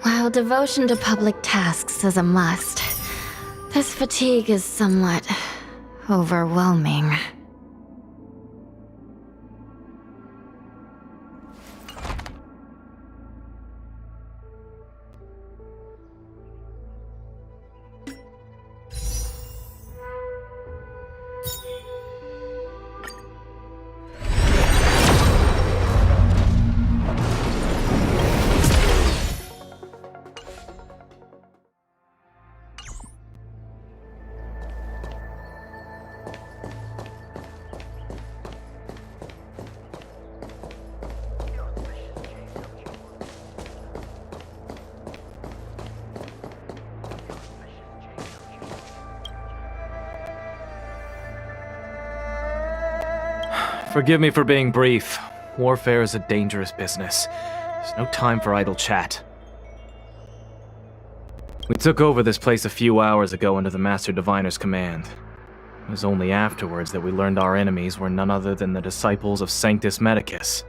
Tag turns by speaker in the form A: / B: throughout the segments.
A: While devotion to public tasks is a must, this fatigue is somewhat overwhelming.
B: Forgive me for being brief. Warfare is a dangerous business. There's no time for idle chat. We took over this place a few hours ago under the Master Diviner's command. It was only afterwards that we learned our enemies were none other than the disciples of Sanctus Medicus,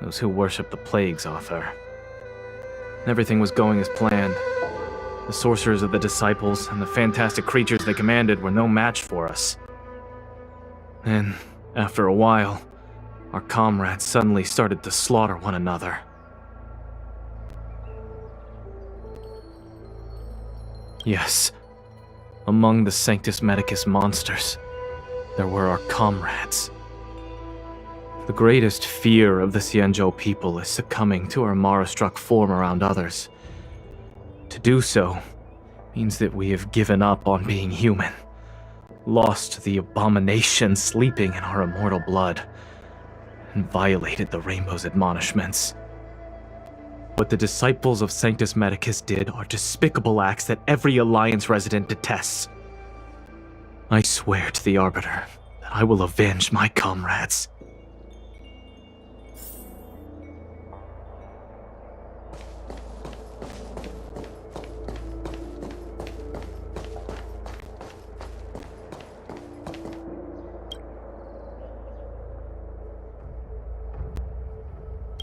B: those who worship the Plague's author. Everything was going as planned. The sorcerers of the disciples and the fantastic creatures they commanded were no match for us. Then, after a while, our comrades suddenly started to slaughter one another. Yes, among the Sanctus Medicus monsters, there were our comrades. The greatest fear of the Xianzhou people is succumbing to our Mara-struck form around others. To do so means that we have given up on being human, lost the abomination sleeping in our immortal blood, and violated the Rainbow's admonishments. What the disciples of Sanctus Medicus did are despicable acts that every Alliance resident detests. I swear to the Arbiter that I will avenge my comrades.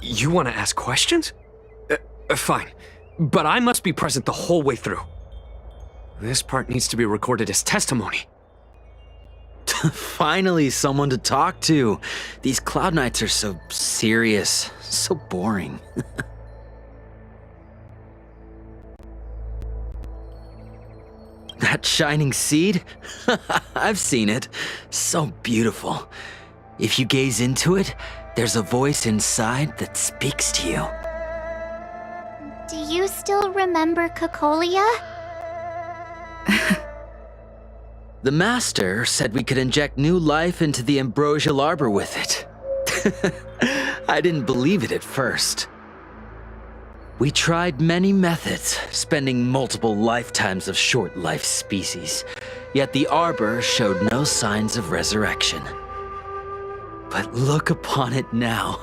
C: You want to ask questions? Fine, but I must be present the whole way through. This part needs to be recorded as testimony.
D: Finally, someone to talk to. These Cloud Knights are so serious, so boring. That shining seed? I've seen it. So beautiful. If you gaze into it, there's a voice inside that speaks to you.
E: Do you still remember Cocolia?
D: The Master said we could inject new life into the Ambrosial Arbor with it. I didn't believe it at first. We tried many methods, spending multiple lifetimes of short-life species, yet the Arbor showed no signs of resurrection. But look upon it now.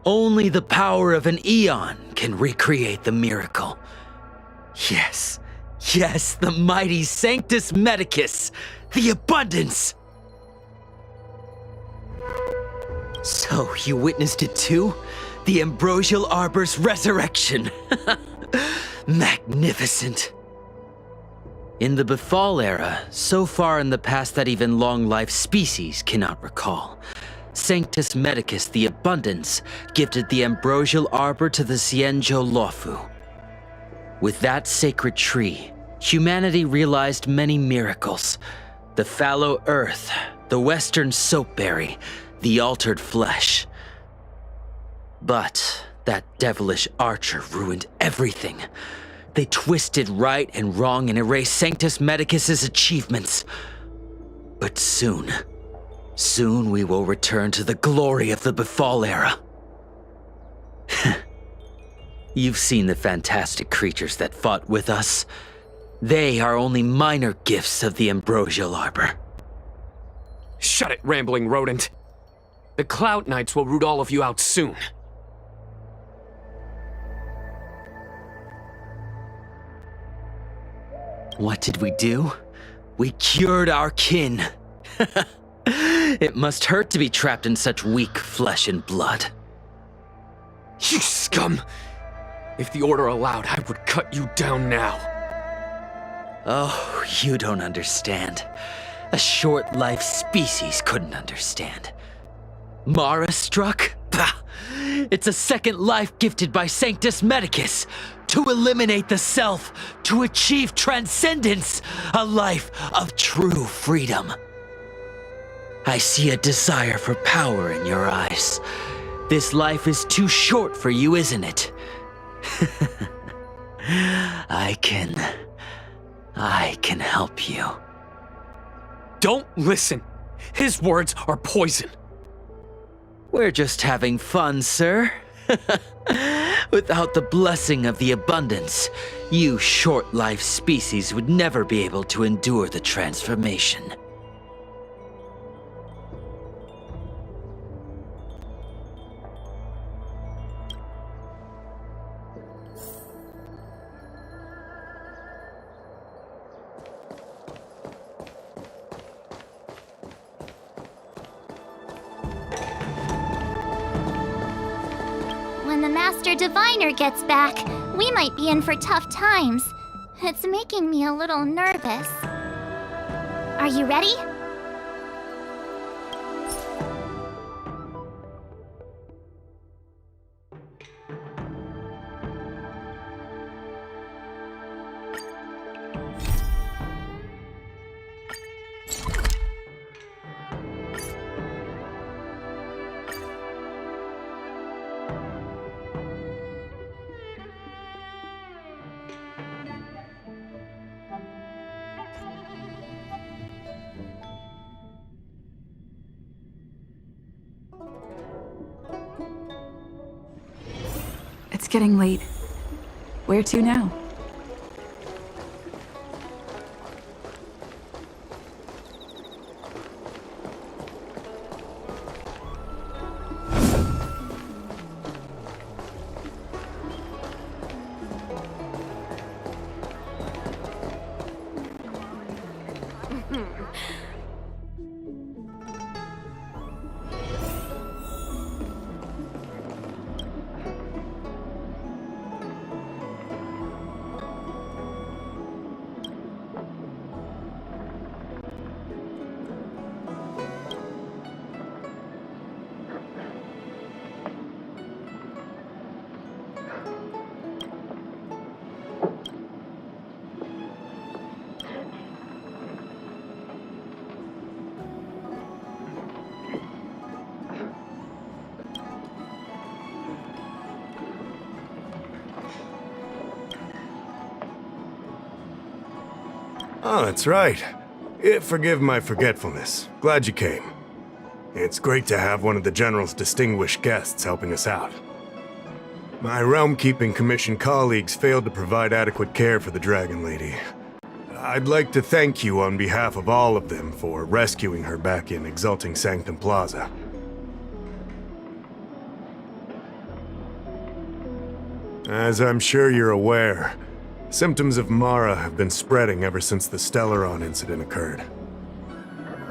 D: Only the power of an Eon can recreate the miracle. Yes, yes, the mighty Sanctus Medicus, the abundance! So, you witnessed it too? The Ambrosial Arbor's resurrection! Magnificent! In the Befall era, so far in the past that even long-life species cannot recall, Sanctus Medicus the Abundance gifted the Ambrosial Arbor to the Xianzhou Luofu. With that sacred tree, humanity realized many miracles. The fallow earth, the western soapberry, the altered flesh. But that devilish archer ruined everything. They twisted right and wrong and erased Sanctus Medicus's achievements. But soon we will return to the glory of the Befall era. You've seen the fantastic creatures that fought with us. They are only minor gifts of the ambrosial arbor.
C: Shut it, rambling rodent. The Cloud Knights will root all of you out soon.
D: What did we do? We cured our kin. It must hurt to be trapped in such weak flesh and blood.
C: You scum! If the Order allowed, I would cut you down now.
D: Oh, you don't understand. A short-lived species couldn't understand. Mara struck? Bah! It's a second life gifted by Sanctus Medicus to eliminate the self, to achieve transcendence, a life of true freedom. I see a desire for power in your eyes. This life is too short for you, isn't it? I can help you.
C: Don't listen. His words are poison.
D: We're just having fun, sir. Without the blessing of the abundance, you short-lived species would never be able to endure the transformation.
E: When the Master Diviner gets back, we might be in for tough times. It's making me a little nervous. Are you ready?
F: It's getting late. Where to now?
G: Oh, that's right. Forgive my forgetfulness. Glad you came. It's great to have one of the General's distinguished guests helping us out. My realm-keeping commission colleagues failed to provide adequate care for the Dragon Lady. I'd like to thank you on behalf of all of them for rescuing her back in Exalting Sanctum Plaza. As I'm sure you're aware, symptoms of Mara have been spreading ever since the Stellaron incident occurred.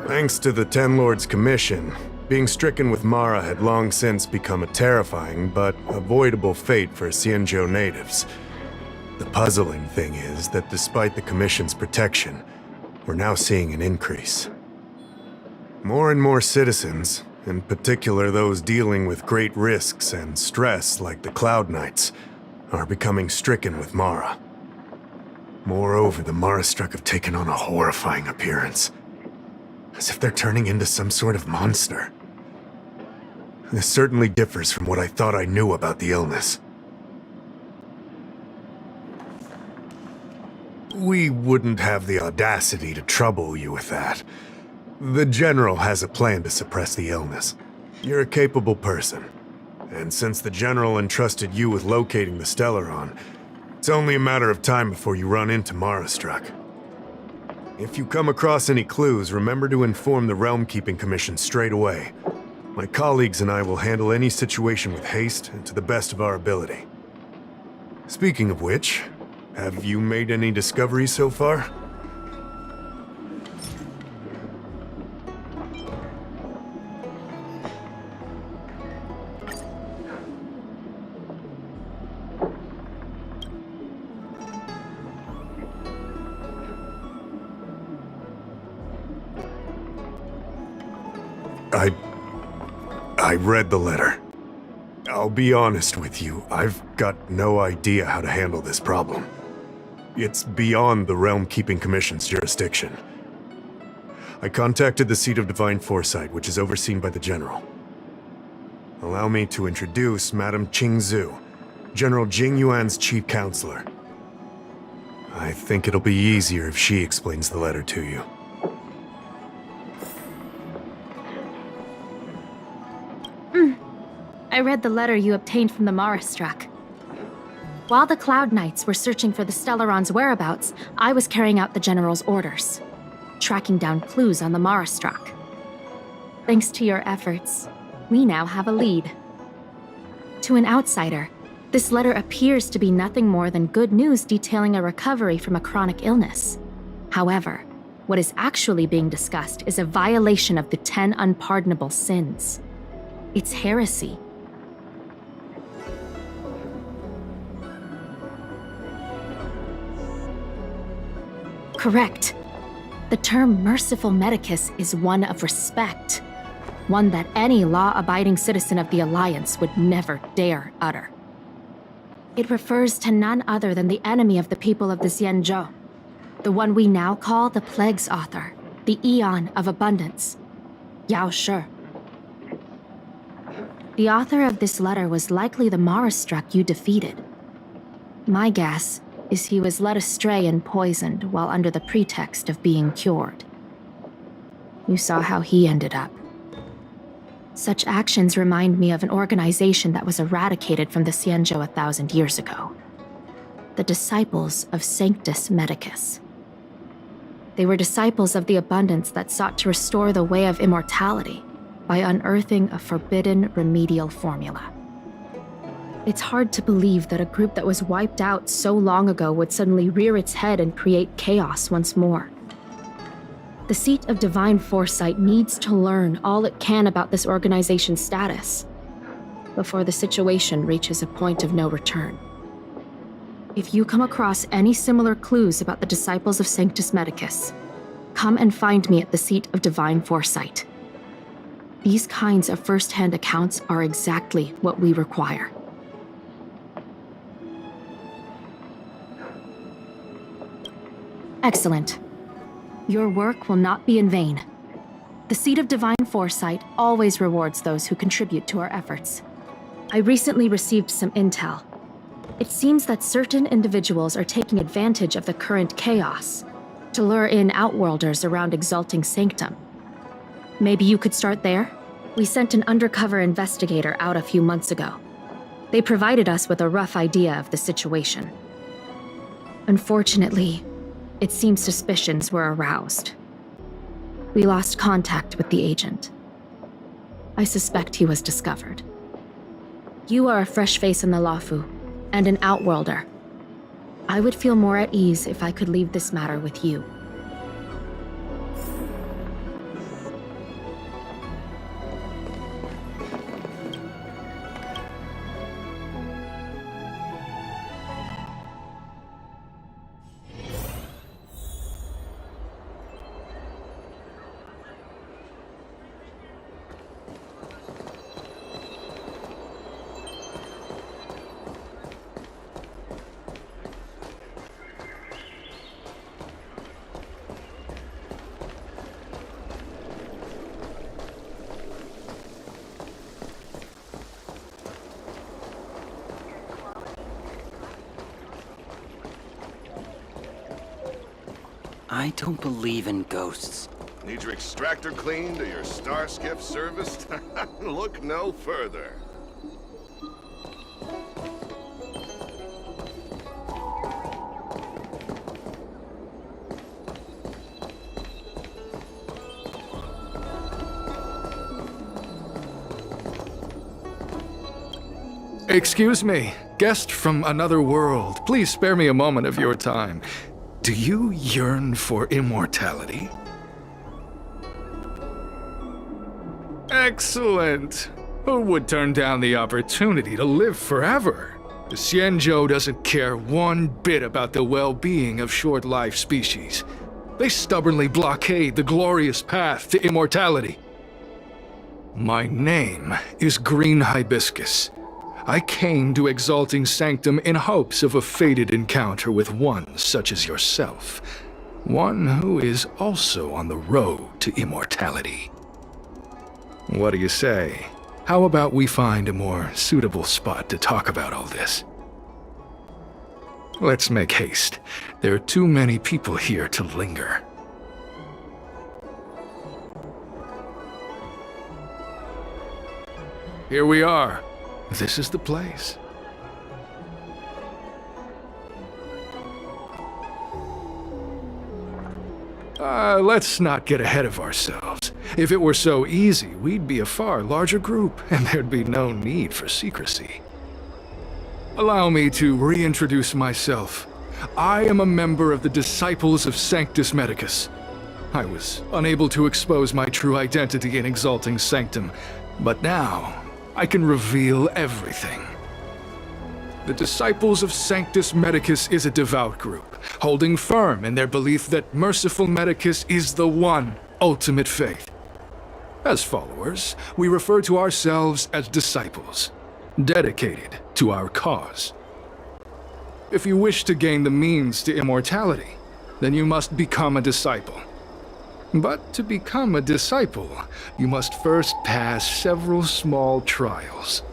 G: Thanks to the Ten Lords Commission, being stricken with Mara had long since become a terrifying but avoidable fate for Xianzhou natives. The puzzling thing is that despite the Commission's protection, we're now seeing an increase. More and more citizens, in particular those dealing with great risks and stress like the Cloud Knights, are becoming stricken with Mara. Moreover, the Mara-struck have taken on a horrifying appearance, as if they're turning into some sort of monster. This certainly differs from what I thought I knew about the illness. We wouldn't have the audacity to trouble you with that. The General has a plan to suppress the illness. You're a capable person, and since the General entrusted you with locating the Stellaron, It's only a matter of time before you run into Marastruck. If you come across any clues, remember to inform the Realm Keeping Commission straight away. My colleagues and I will handle any situation with haste and to the best of our ability. Speaking of which, have you made any discoveries so far? I read the letter. I'll be honest with you, I've got no idea how to handle this problem. It's beyond the Realm Keeping Commission's jurisdiction. I contacted the Seat of Divine Foresight, which is overseen by the General. Allow me to introduce Madame Qingzhu, General Jing Yuan's chief counselor. I think it'll be easier if she explains the letter to you.
H: I read the letter you obtained from the Marastruck. While the Cloud Knights were searching for the Stellaron's whereabouts, I was carrying out the General's orders, tracking down clues on the Marastruck. Thanks to your efforts, we now have a lead. To an outsider, this letter appears to be nothing more than good news detailing a recovery from a chronic illness. However, what is actually being discussed is a violation of the 10 unpardonable sins. It's heresy. Correct. The term Merciful Medicus is one of respect, one that any law-abiding citizen of the Alliance would never dare utter. It refers to none other than the enemy of the people of the Xianzhou, the one we now call the Plague's author, the Aeon of Abundance, Yao Shi. The author of this letter was likely the Marastruck you defeated. My guess is he was led astray and poisoned while under the pretext of being cured. You saw how he ended up. Such actions remind me of an organization that was eradicated from the Xianzhou 1,000 years ago. The Disciples of Sanctus Medicus. They were disciples of the Abundance that sought to restore the way of immortality by unearthing a forbidden remedial formula. It's hard to believe that a group that was wiped out so long ago would suddenly rear its head and create chaos once more. The Seat of Divine Foresight needs to learn all it can about this organization's status before the situation reaches a point of no return. If you come across any similar clues about the Disciples of Sanctus Medicus, come and find me at the Seat of Divine Foresight. These kinds of first-hand accounts are exactly what we require. Excellent. Your work will not be in vain. The Seat of Divine Foresight always rewards those who contribute to our efforts. I recently received some intel. It seems that certain individuals are taking advantage of the current chaos to lure in Outworlders around Exalting Sanctum. Maybe you could start there? We sent an undercover investigator out a few months ago. They provided us with a rough idea of the situation. Unfortunately, it seems suspicions were aroused. We lost contact with the agent. I suspect he was discovered. You are a fresh face in the Luofu, and an Outworlder. I would feel more at ease if I could leave this matter with you.
D: I don't believe in ghosts.
I: Need your extractor cleaned or your star skiff serviced? Look no further.
J: Excuse me, guest from another world. Please spare me a moment of your time. Do you yearn for immortality? Excellent. Who would turn down the opportunity to live forever? The Xianzhou doesn't care one bit about the well-being of short-life species. They stubbornly blockade the glorious path to immortality. My name is Green Hibiscus. I came to Exalting Sanctum in hopes of a fated encounter with one such as yourself. One who is also on the road to immortality. What do you say? How about we find a more suitable spot to talk about all this? Let's make haste. There are too many people here to linger. Here we are. This is the place. Let's not get ahead of ourselves. If it were so easy, we'd be a far larger group, and there'd be no need for secrecy. Allow me to reintroduce myself. I am a member of the Disciples of Sanctus Medicus. I was unable to expose my true identity in Exalting Sanctum, but now I can reveal everything. The Disciples of Sanctus Medicus is a devout group, holding firm in their belief that Merciful Medicus is the one ultimate faith. As followers, we refer to ourselves as disciples, dedicated to our cause. If you wish to gain the means to immortality, then you must become a disciple. But to become a disciple, you must first pass several small trials.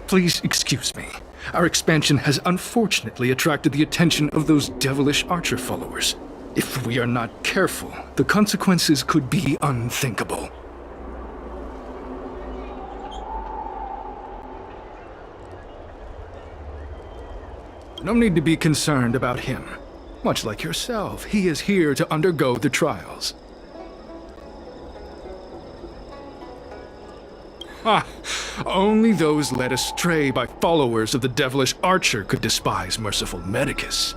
J: Please excuse me. Our expansion has unfortunately attracted the attention of those devilish archer followers. If we are not careful, the consequences could be unthinkable. No need to be concerned about him. Much like yourself, he is here to undergo the trials. Only those led astray by followers of the devilish archer could despise Merciful Medicus.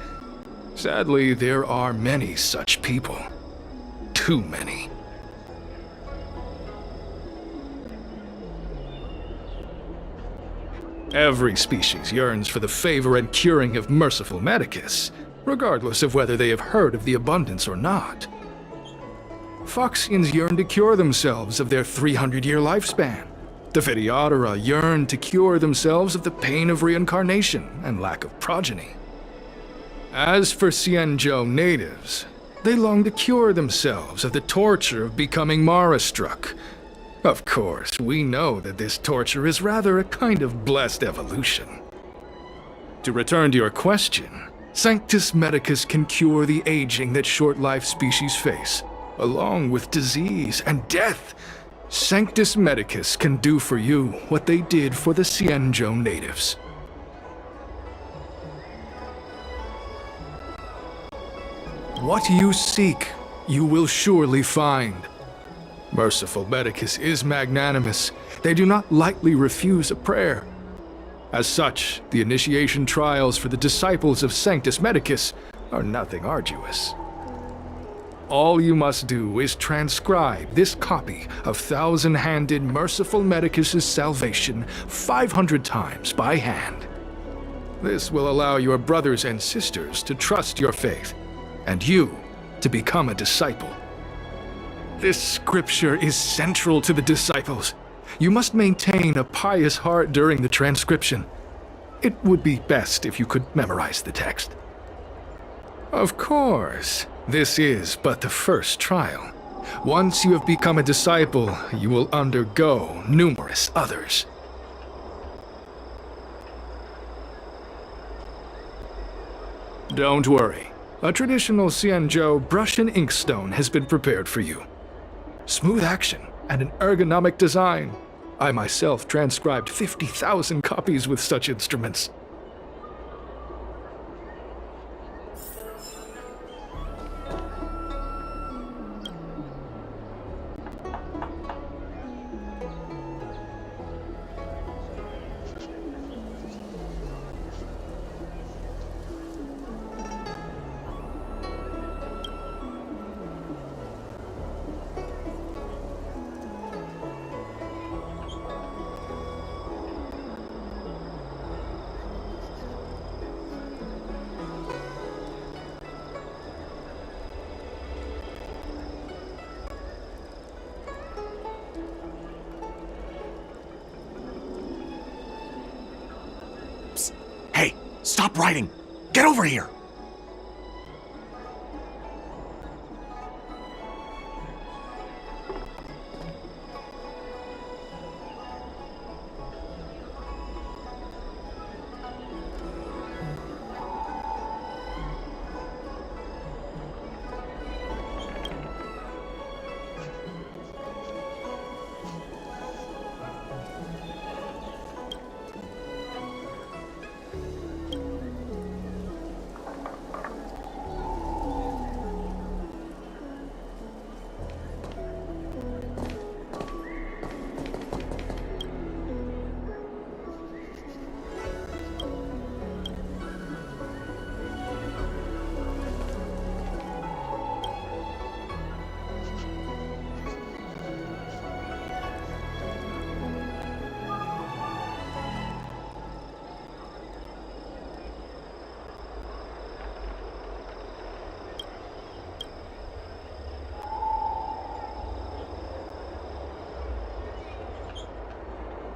J: Sadly, there are many such people. Too many. Every species yearns for the favor and curing of Merciful Medicus, regardless of whether they have heard of the abundance or not. Foxians yearn to cure themselves of their 300-year lifespan. The Videodara yearn to cure themselves of the pain of reincarnation and lack of progeny. As for Xianzhou natives, they long to cure themselves of the torture of becoming Mara-struck. Of course, we know that this torture is rather a kind of blessed evolution. To return to your question, Sanctus Medicus can cure the aging that short-life species face, along with disease and death. Sanctus Medicus can do for you what they did for the Xianzhou natives. What you seek, you will surely find. Merciful Medicus is magnanimous. They do not lightly refuse a prayer. As such, the initiation trials for the disciples of Sanctus Medicus are nothing arduous. All you must do is transcribe this copy of Thousand-Handed Merciful Medicus's Salvation 500 times by hand. This will allow your brothers and sisters to trust your faith, and you to become a disciple. This scripture is central to the disciples. You must maintain a pious heart during the transcription. It would be best if you could memorize the text. Of course, this is but the first trial. Once you have become a disciple, you will undergo numerous others. Don't worry. A traditional Xianzhou brush and inkstone has been prepared for you. Smooth action and an ergonomic design. I myself transcribed 50,000 copies with such instruments.
K: Stop writing! Get over here!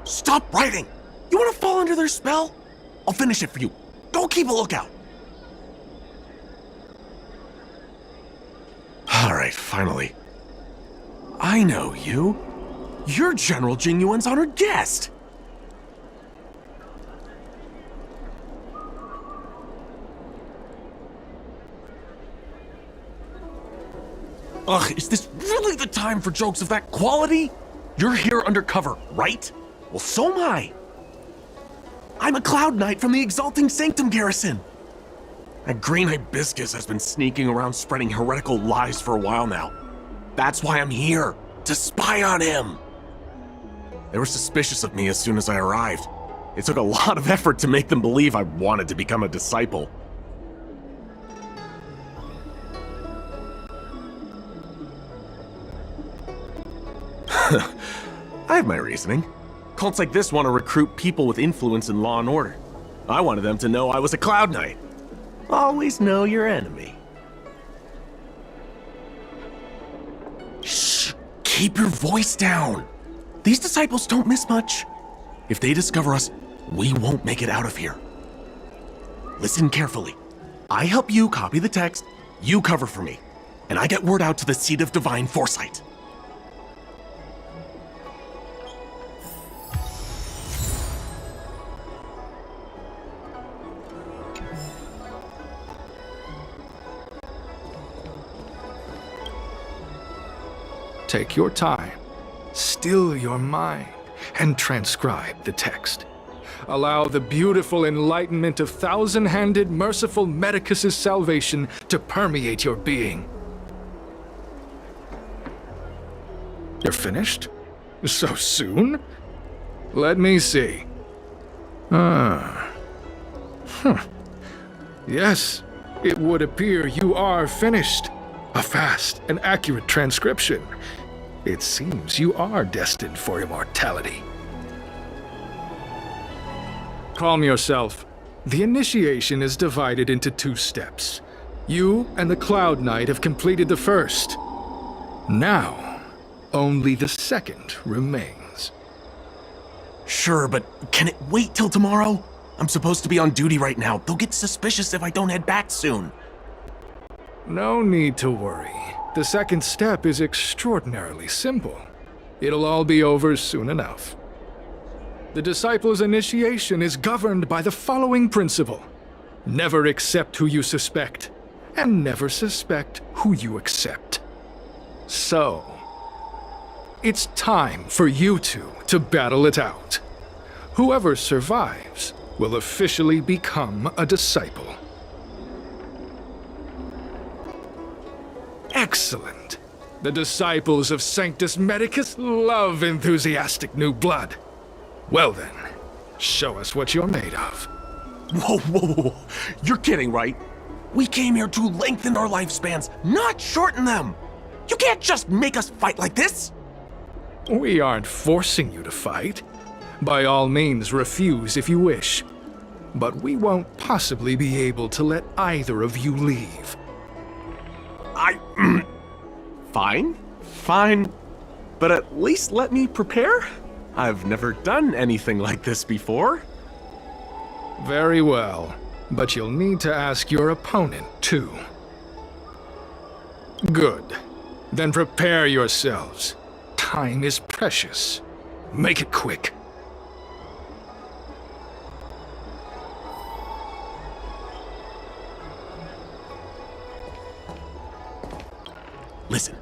K: Stop writing! You want to fall under their spell? I'll finish it for you. Go keep a lookout. Alright, finally. I know you. You're General Jingyuan's honored guest. Ugh, is this really the time for jokes of that quality? You're here undercover, right? Well, so am I. I'm a Cloud Knight from the Exalting Sanctum Garrison. That green hibiscus has been sneaking around spreading heretical lies for a while now. That's why I'm here, to spy on him. They were suspicious of me as soon as I arrived. It took a lot of effort to make them believe I wanted to become a disciple. I have my reasoning. Cults like this want to recruit people with influence in law and order. I wanted them to know I was a Cloud Knight. Always know your enemy. Shh! Keep your voice down. These disciples don't miss much. If they discover us, we won't make it out of here. Listen carefully. I help you copy the text, you cover for me, and I get word out to the Seat of Divine Foresight.
J: Take your time, still your mind, and transcribe the text. Allow the beautiful enlightenment of thousand-handed, merciful Medicus's salvation to permeate your being. You're finished? So soon? Let me see. Yes, it would appear you are finished. A fast and accurate transcription. It seems you are destined for immortality. Calm yourself. The initiation is divided into 2 steps. You and the Cloud Knight have completed the first. Now, only the second remains.
K: Sure, but can it wait till tomorrow? I'm supposed to be on duty right now. They'll get suspicious if I don't head back soon.
J: No need to worry. The second step is extraordinarily simple. It'll all be over soon enough. The disciple's initiation is governed by the following principle. Never accept who you suspect, and never suspect who you accept. So, it's time for you two to battle it out. Whoever survives will officially become a disciple. Excellent. The disciples of Sanctus Medicus love enthusiastic new blood. Well then, show us what you're made of.
K: Whoa, whoa, whoa. You're kidding, right? We came here to lengthen our lifespans, not shorten them. You can't just make us fight like this.
J: We aren't forcing you to fight. By all means, refuse if you wish. But we won't possibly be able to let either of you leave.
K: Fine. But at least let me prepare. I've never done anything like this before.
J: Very well. but you'll need to ask your opponent, too. Good. Then prepare yourselves. Time is precious. Make it quick.
K: Listen,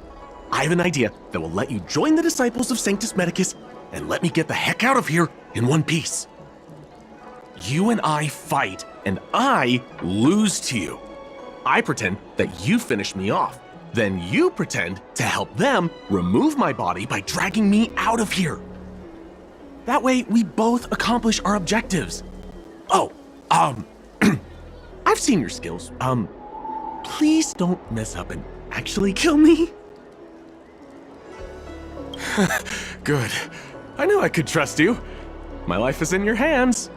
K: I have an idea that will let you join the disciples of Sanctus Medicus and let me get the heck out of here in one piece. You and I fight, and I lose to you. I pretend that you finish me off. Then you pretend to help them remove my body by dragging me out of here. That way, we both accomplish our objectives. Oh, I've seen your skills. Please don't mess up and actually kill me. Good. I knew I could trust you. My life is in your hands.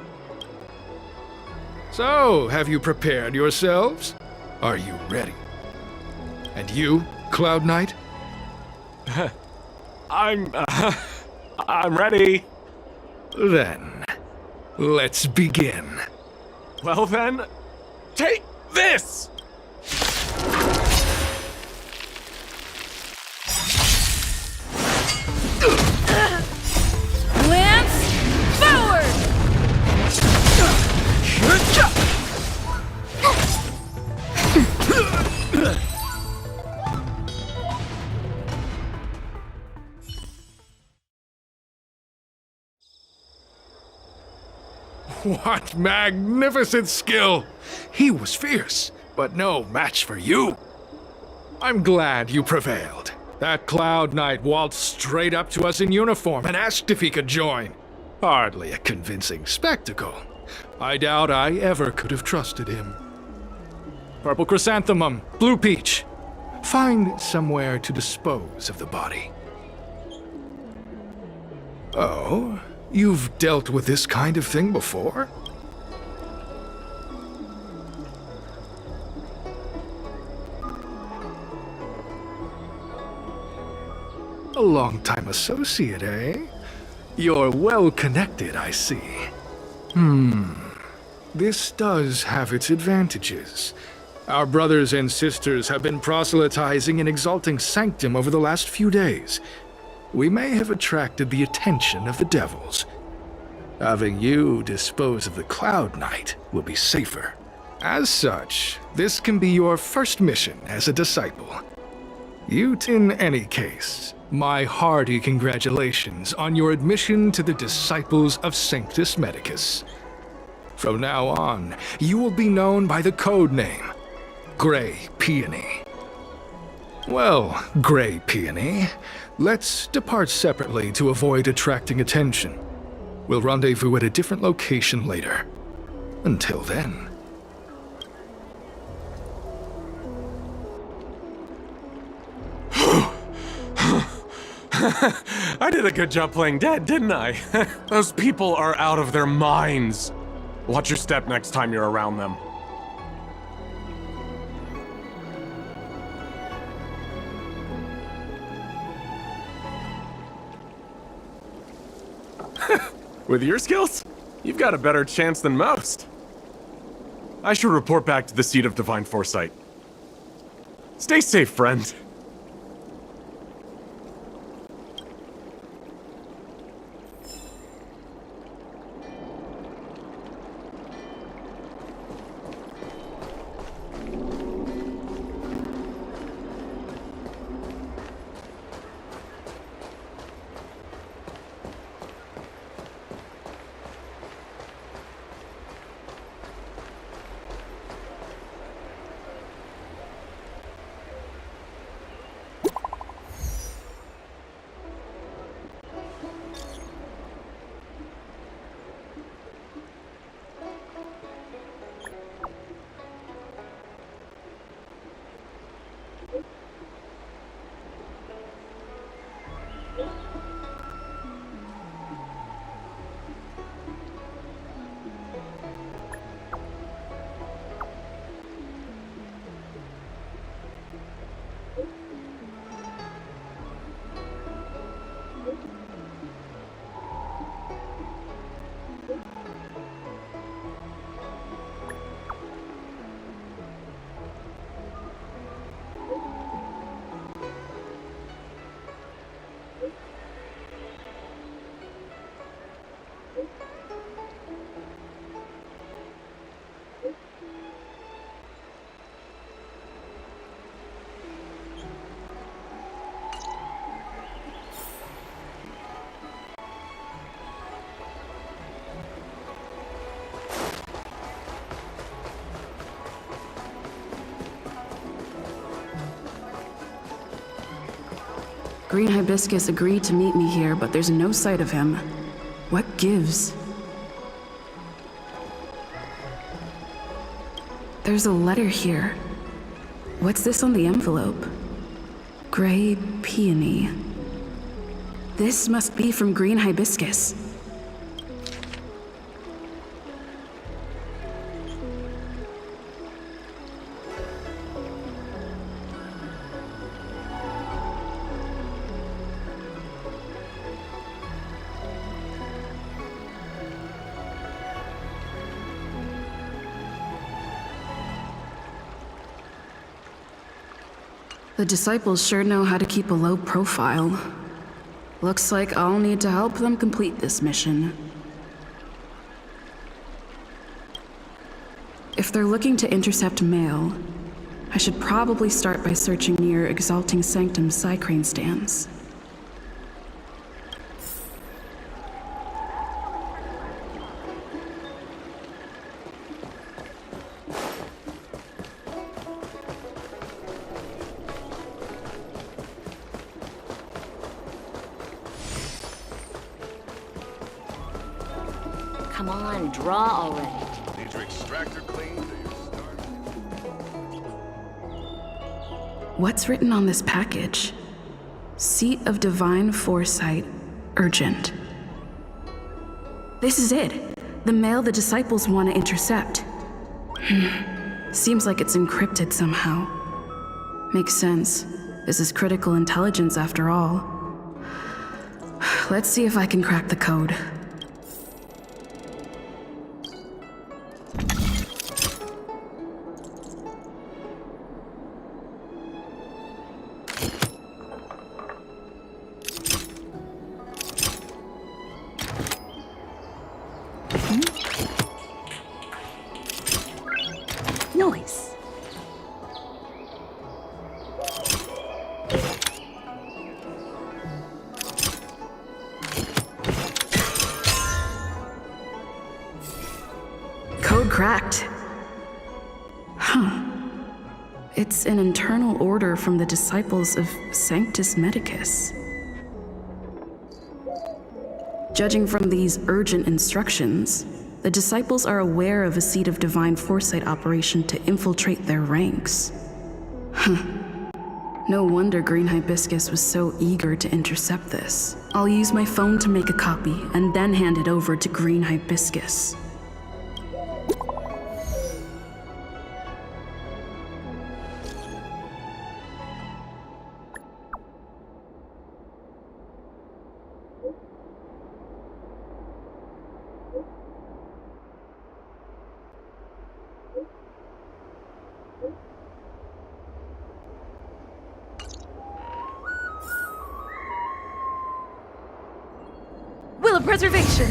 J: So, have you prepared yourselves? Are you ready? And you, Cloud Knight?
K: I'm ready.
J: Then, let's begin.
K: Well then, take this!
F: Lance, forward!
J: What magnificent skill! He was fierce, but no match for you. I'm glad you prevailed. That Cloud Knight waltzed straight up to us in uniform and asked if he could join. Hardly a convincing spectacle. I doubt I ever could have trusted him. Purple Chrysanthemum, Blue Peach. Find somewhere to dispose of the body. Oh? You've dealt with this kind of thing before? A long-time associate, eh? You're well-connected, I see. This does have its advantages. Our brothers and sisters have been proselytizing and exalting Sanctum over the last few days. We may have attracted the attention of the devils. Having you dispose of the Cloud Knight will be safer. As such, this can be your first mission as a disciple. In any case, my hearty congratulations on your admission to the Disciples of Sanctus Medicus. From now on, you will be known by the code name, Grey Peony. Well, Grey Peony, let's depart separately to avoid attracting attention. We'll rendezvous at a different location later. Until then.
K: I did a good job playing dead, didn't I? Those people are out of their minds. Watch your step next time you're around them. With your skills, you've got a better chance than most. I should report back to the Seat of Divine Foresight. Stay safe, friend.
F: Green Hibiscus agreed to meet me here, but there's no sight of him. What gives? There's a letter here. What's this on the envelope? Gray Peony. This must be from Green Hibiscus. The disciples sure know how to keep a low profile. Looks like I'll need to help them complete this mission. If they're looking to intercept mail, I should probably start by searching near Exalting Sanctum's Psycrane stands.
L: Come on, draw already.
I: Need your extractor cleaned or your star...
F: What's written on this package? Seat of Divine Foresight, urgent. This is it. The mail the disciples want to intercept. Seems like it's encrypted somehow. Makes sense. This is critical intelligence after all. Let's see if I can crack the code.
L: Nice.
F: Code cracked. Huh. It's an internal order from the disciples of Sanctus Medicus. Judging from these urgent instructions, the disciples are aware of a Seat of Divine Foresight operation to infiltrate their ranks. Huh. No wonder Green Hibiscus was so eager to intercept this. I'll use my phone to make a copy and then hand it over to Green Hibiscus.
L: Will of Preservation!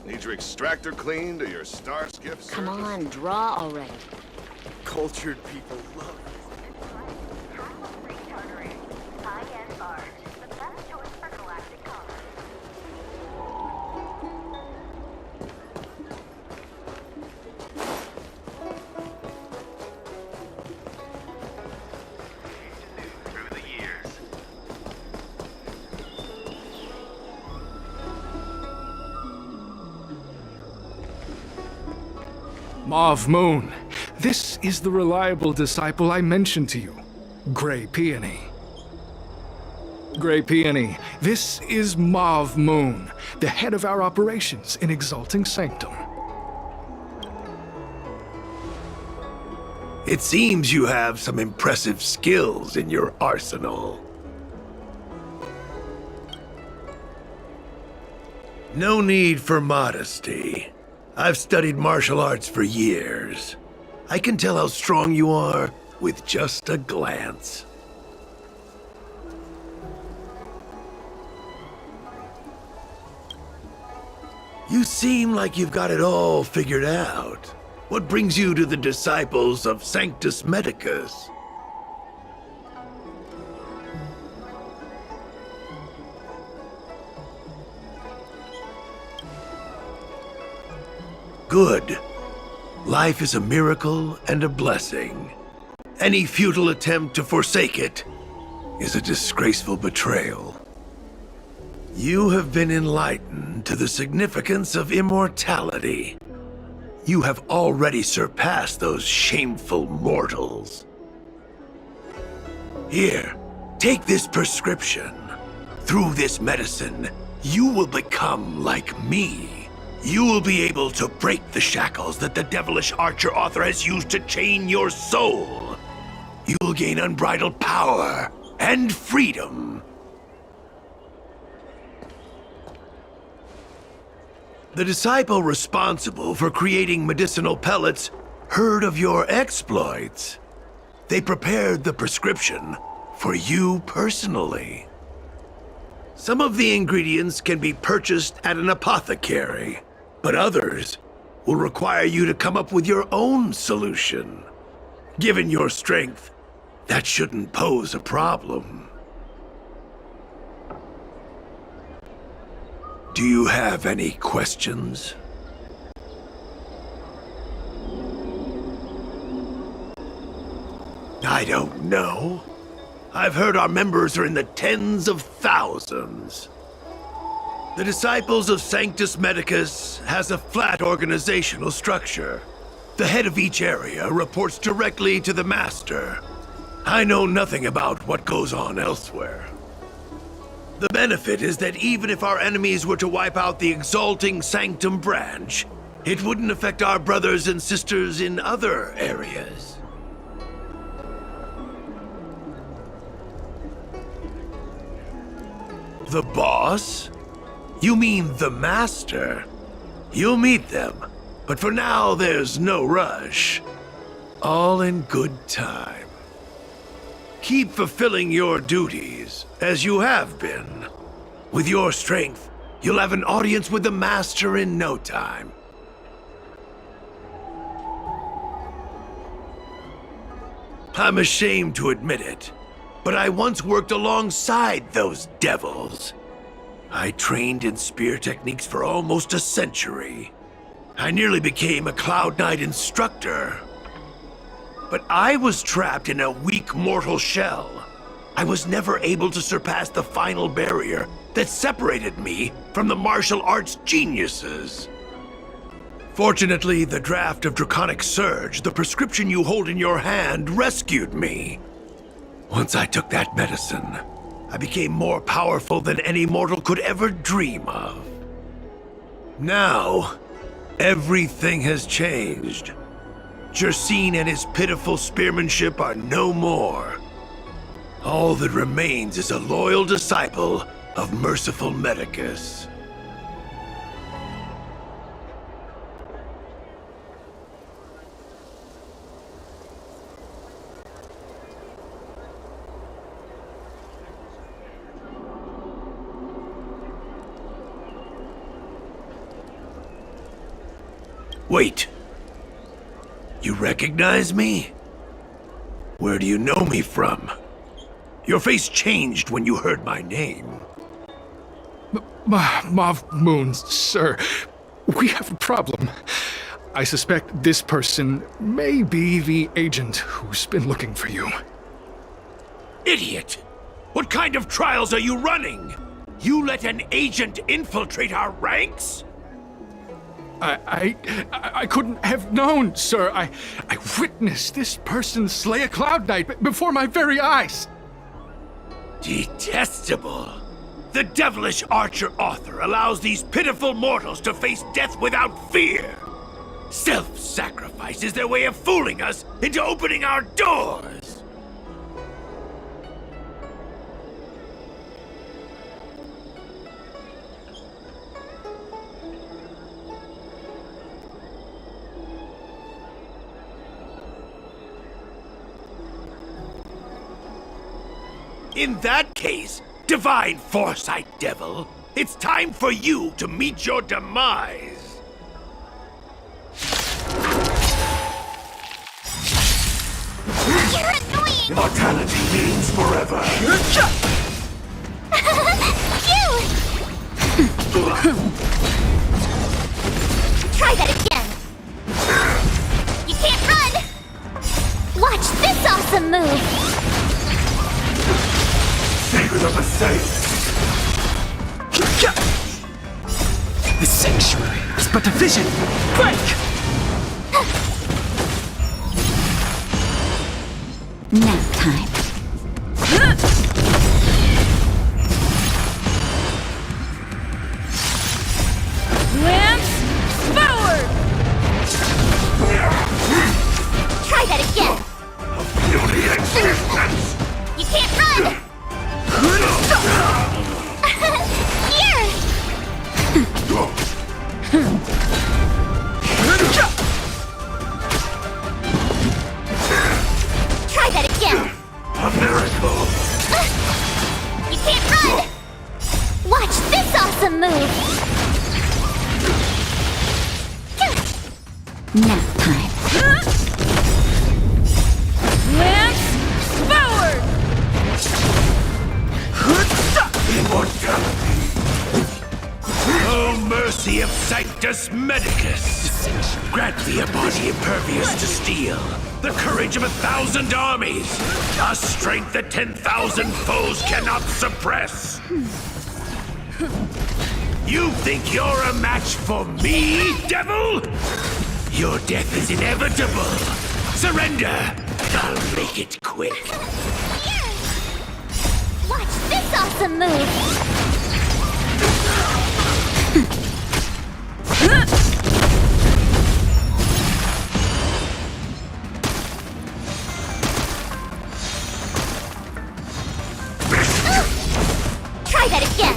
I: Need your extractor cleaned or your star skiff
L: Come
I: serviced?
L: on, draw already.
I: Cultured people love
J: Mauve Moon, this is the reliable disciple I mentioned to you, Gray Peony. Gray Peony, this is Mauve Moon, the head of our operations in Exalting Sanctum.
M: It seems you have some impressive skills in your arsenal. No need for modesty. I've studied martial arts for years. I can tell how strong you are with just a glance. You seem like you've got it all figured out. What brings you to the disciples of Sanctus Medicus? Good. Life is a miracle and a blessing. Any futile attempt to forsake it is a disgraceful betrayal. You have been enlightened to the significance of immortality. You have already surpassed those shameful mortals. Here, take this prescription. Through this medicine, you will become like me. You will be able to break the shackles that the devilish Archer author has used to chain your soul. You will gain unbridled power and freedom. The disciple responsible for creating medicinal pellets heard of your exploits. They prepared the prescription for you personally. Some of the ingredients can be purchased at an apothecary, but others will require you to come up with your own solution. Given your strength, that shouldn't pose a problem. Do you have any questions? I don't know. I've heard our members are in the tens of thousands. The Disciples of Sanctus Medicus has a flat organizational structure. The head of each area reports directly to the Master. I know nothing about what goes on elsewhere. The benefit is that even if our enemies were to wipe out the Exalting Sanctum branch, it wouldn't affect our brothers and sisters in other areas. The boss? You mean the Master? You'll meet them, but for now there's no rush. All in good time. Keep fulfilling your duties, as you have been. With your strength, you'll have an audience with the Master in no time. I'm ashamed to admit it, but I once worked alongside those devils. I trained in spear techniques for almost a century. I nearly became a Cloud Knight instructor. But I was trapped in a weak mortal shell. I was never able to surpass the final barrier that separated me from the martial arts geniuses. Fortunately, the draft of Draconic Surge, the prescription you hold in your hand, rescued me. Once I took that medicine, I became more powerful than any mortal could ever dream of. Now, everything has changed. Jersine and his pitiful spearmanship are no more. All that remains is a loyal disciple of merciful Medicus. Wait. You recognize me? Where do you know me from? Your face changed when you heard my name.
J: Mav Moon, sir. We have a problem. I suspect this person may be the agent who's been looking for you.
M: Idiot! What kind of trials are you running? You let an agent infiltrate our ranks?
J: I couldn't have known, sir. I witnessed this person slay a Cloud Knight before my very eyes.
M: Detestable. The devilish Archer author allows these pitiful mortals to face death without fear. Self-sacrifice is their way of fooling us into opening our doors. In that case, Divine Foresight Devil, it's time for you to meet your demise.
E: You're annoying!
M: Mortality means forever.
E: You! Try that again. You can't run! Watch this awesome move!
M: secret of the saints!
D: The sanctuary is but a vision! Break!
E: Nap time.
L: Lance forward!
E: Try that again.
M: Beauty existence!
E: You can't run! Here! Try that again!
M: A miracle!
E: You can't run! Watch this awesome move! Nap time.
L: Lance forward!
M: Immortality! Oh, mercy of Sanctus Medicus! Grant me a body impervious to steel, the courage of 1,000 armies, a strength that 10,000 foes cannot suppress! You think you're a match for me, devil? Your death is inevitable! Surrender! I'll make it quick!
E: Here! Watch this awesome move! Try that again!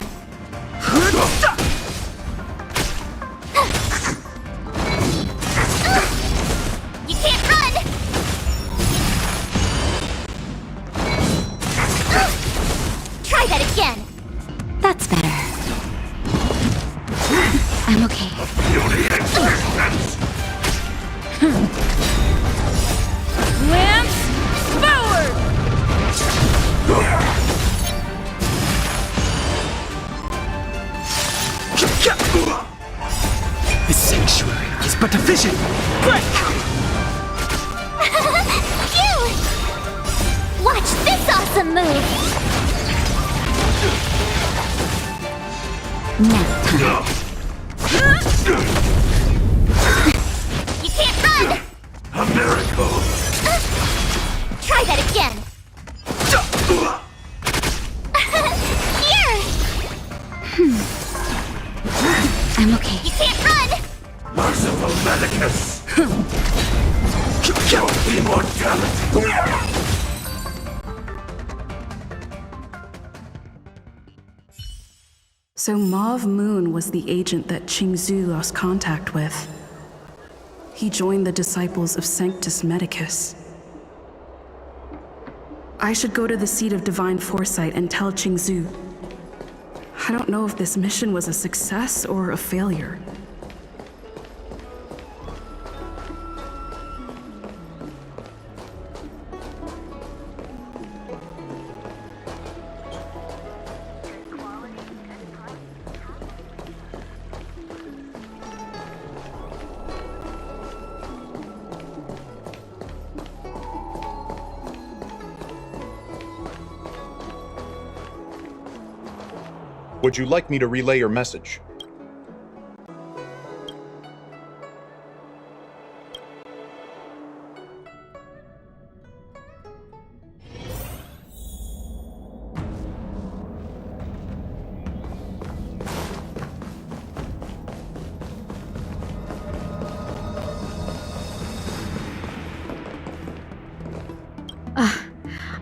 E: You can't run! Try that again! That's better. I'm okay.
M: Beauty existence!
L: Lance forward!
D: The sanctuary is but a vision! Break!
E: Phew! Watch this awesome move! Nap time. You can't run!
M: A miracle!
E: Try that again! Here! I'm okay. You can't run!
M: Merciful Medicus! Your immortality!
F: So Mauve Moon was the agent that Qingzhu lost contact with. He joined the disciples of Sanctus Medicus. I should go to the seat of divine foresight and tell Qingzhu. I don't know if this mission was a success or a failure.
N: Would you like me to relay your message?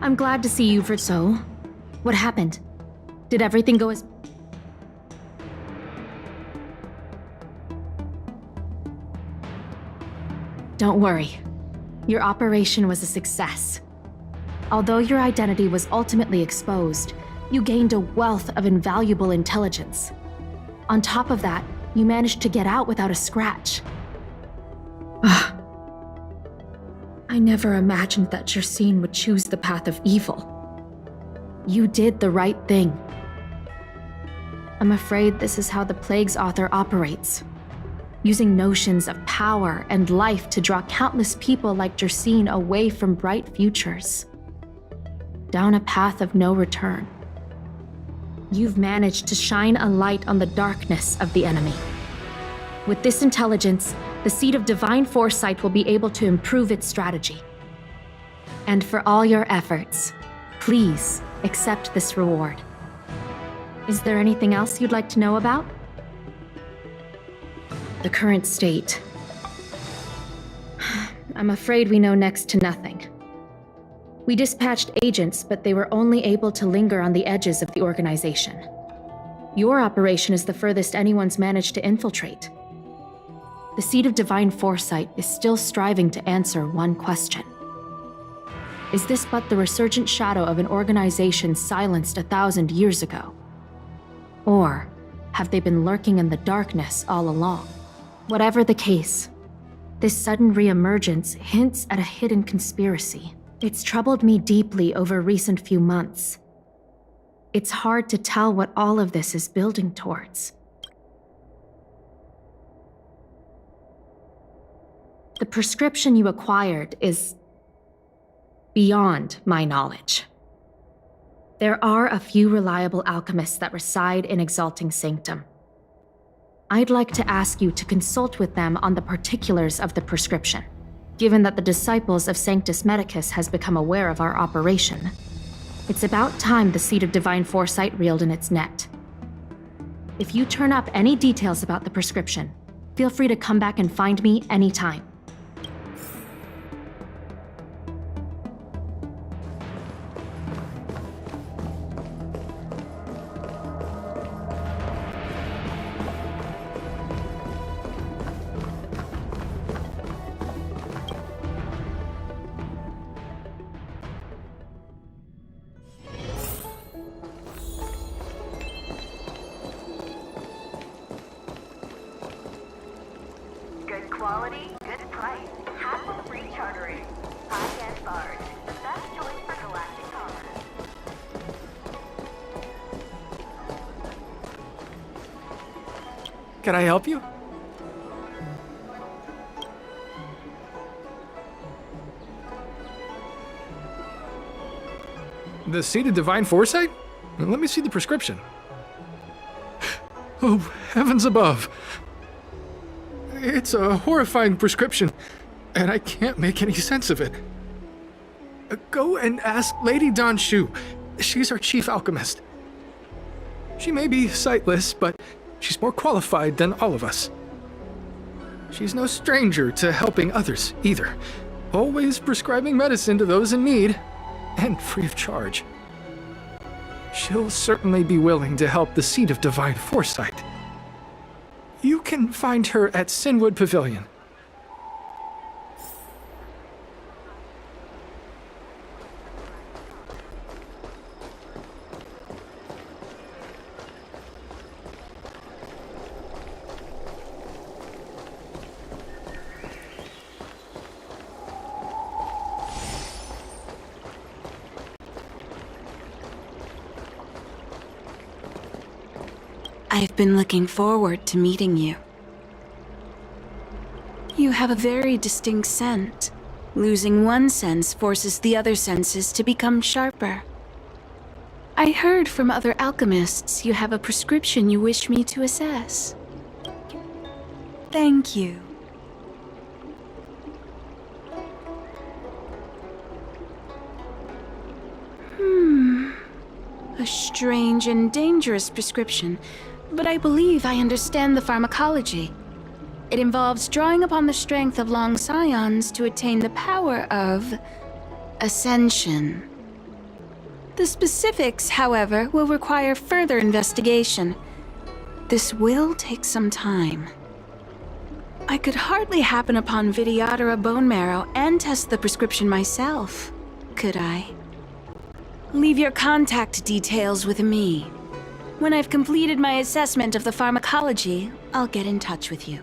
H: I'm glad to see you for so. What happened? Did everything go as... Don't worry. Your operation was a success. Although your identity was ultimately exposed, you gained a wealth of invaluable intelligence. On top of that, you managed to get out without a scratch. I never imagined that Jersine would choose the path of evil. You did the right thing. I'm afraid this is how the Plague's author operates. Using notions of power and life to draw countless people like Jersine away from bright futures. Down a path of no return. You've managed to shine a light on the darkness of the enemy. With this intelligence, the Seed of Divine Foresight will be able to improve its strategy. And for all your efforts, please accept this reward. Is there anything else you'd like to know about? The current state. I'm afraid we know next to nothing. We dispatched agents, but they were only able to linger on the edges of the organization. Your operation is the furthest anyone's managed to infiltrate. The Seed of Divine Foresight is still striving to answer one question. Is this but the resurgent shadow of an organization silenced 1,000 years ago? Or have they been lurking in the darkness all along? Whatever the case, this sudden reemergence hints at a hidden conspiracy. It's troubled me deeply over recent few months. It's hard to tell what all of this is building towards. The prescription you acquired is beyond my knowledge. There are a few reliable alchemists that reside in Exalting Sanctum. I'd like to ask you to consult with them on the particulars of the prescription. Given that the disciples of Sanctus Medicus has become aware of our operation, it's about time the Seed of Divine Foresight reeled in its net. If you turn up any details about the prescription, feel free to come back and find me anytime.
O: Good quality, good price, hassle-free chartering. High-end barge, the best choice for galactic commerce.
B: Can I help you?
J: The Seed of Divine Foresight? Let me see the prescription. Oh, heavens above. It's a horrifying prescription, and I can't make any sense of it. Go and ask Lady Don Shu. She's our chief alchemist. She may be sightless, but she's more qualified than all of us. She's no stranger to helping others, either. Always prescribing medicine to those in need, and free of charge. She'll certainly be willing to help the Seed of Divine Foresight. You can find her at Sinwood Pavilion.
P: I've been looking forward to meeting you. You have a very distinct scent. Losing one sense forces the other senses to become sharper. I heard from other alchemists you have a prescription you wish me to assess. Thank you. A strange and dangerous prescription, but I believe I understand the pharmacology. It involves drawing upon the strength of long scions to attain the power of ascension. The specifics, however, will require further investigation. This will take some time. I could hardly happen upon Vidyadhara bone marrow and test the prescription myself, could I? Leave your contact details with me. When I've completed my assessment of the pharmacology, I'll get in touch with you.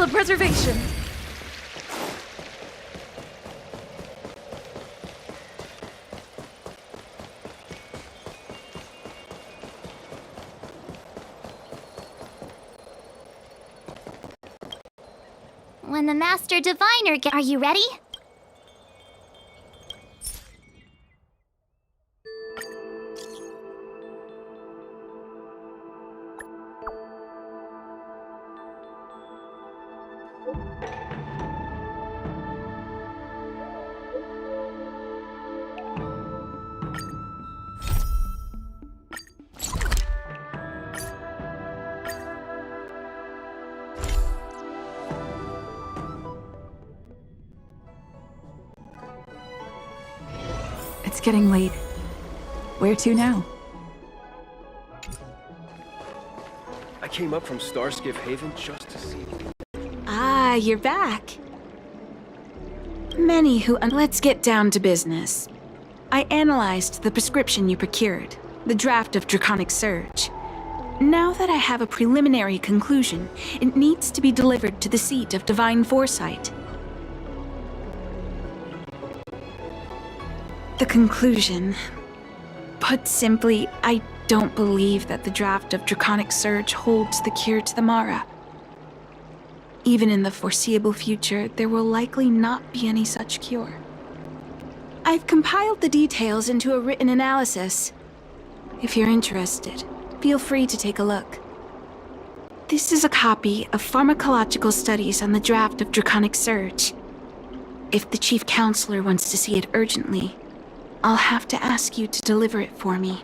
L: of preservation.
E: When the Master Diviner Are you ready?
Q: It's getting late. Where to now?
R: I came up from Starskiff Haven just to see you.
P: Ah, you're back. Many who... Let's get down to business. I analyzed the prescription you procured, the draft of Draconic Surge. Now that I have a preliminary conclusion, it needs to be delivered to the seat of Divine Foresight. The conclusion. Put simply, I don't believe that the draft of Draconic Surge holds the cure to the Mara. Even in the foreseeable future, there will likely not be any such cure. I've compiled the details into a written analysis. If you're interested, feel free to take a look. This is a copy of pharmacological studies on the draft of Draconic Surge. If the Chief Counselor wants to see it urgently, I'll have to ask you to deliver it for me.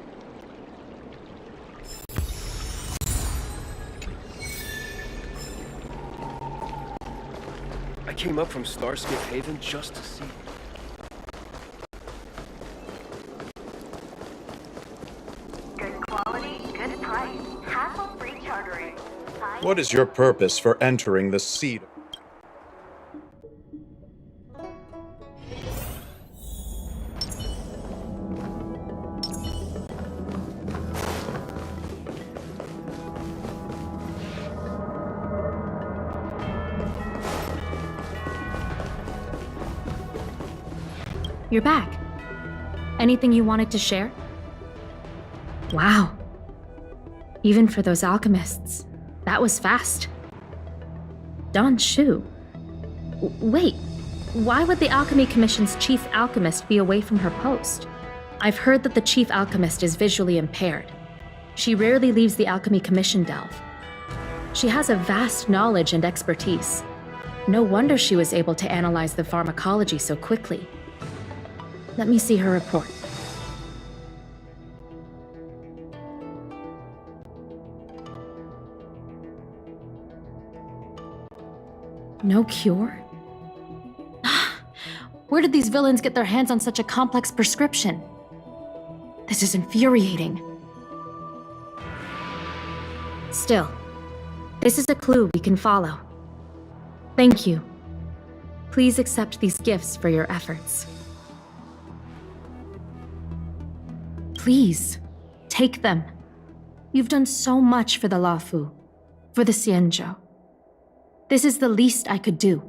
R: I came up from Starskiff Haven just to see you.
O: Good quality, good price. Hassle-free chartering.
N: What is your purpose for entering the seat?
H: You're back. Anything you wanted to share? Wow. Even for those alchemists, that was fast. Dan Shu. Wait, why would the Alchemy Commission's chief alchemist be away from her post? I've heard that the chief alchemist is visually impaired. She rarely leaves the Alchemy Commission delve. She has a vast knowledge and expertise. No wonder she was able to analyze the pharmacology so quickly. Let me see her report. No cure? Where did these villains get their hands on such a complex prescription? This is infuriating. Still, this is a clue we can follow. Thank you. Please accept these gifts for your efforts. Please, take them. You've done so much for the Luofu, for the Xianzhou. This is the least I could do.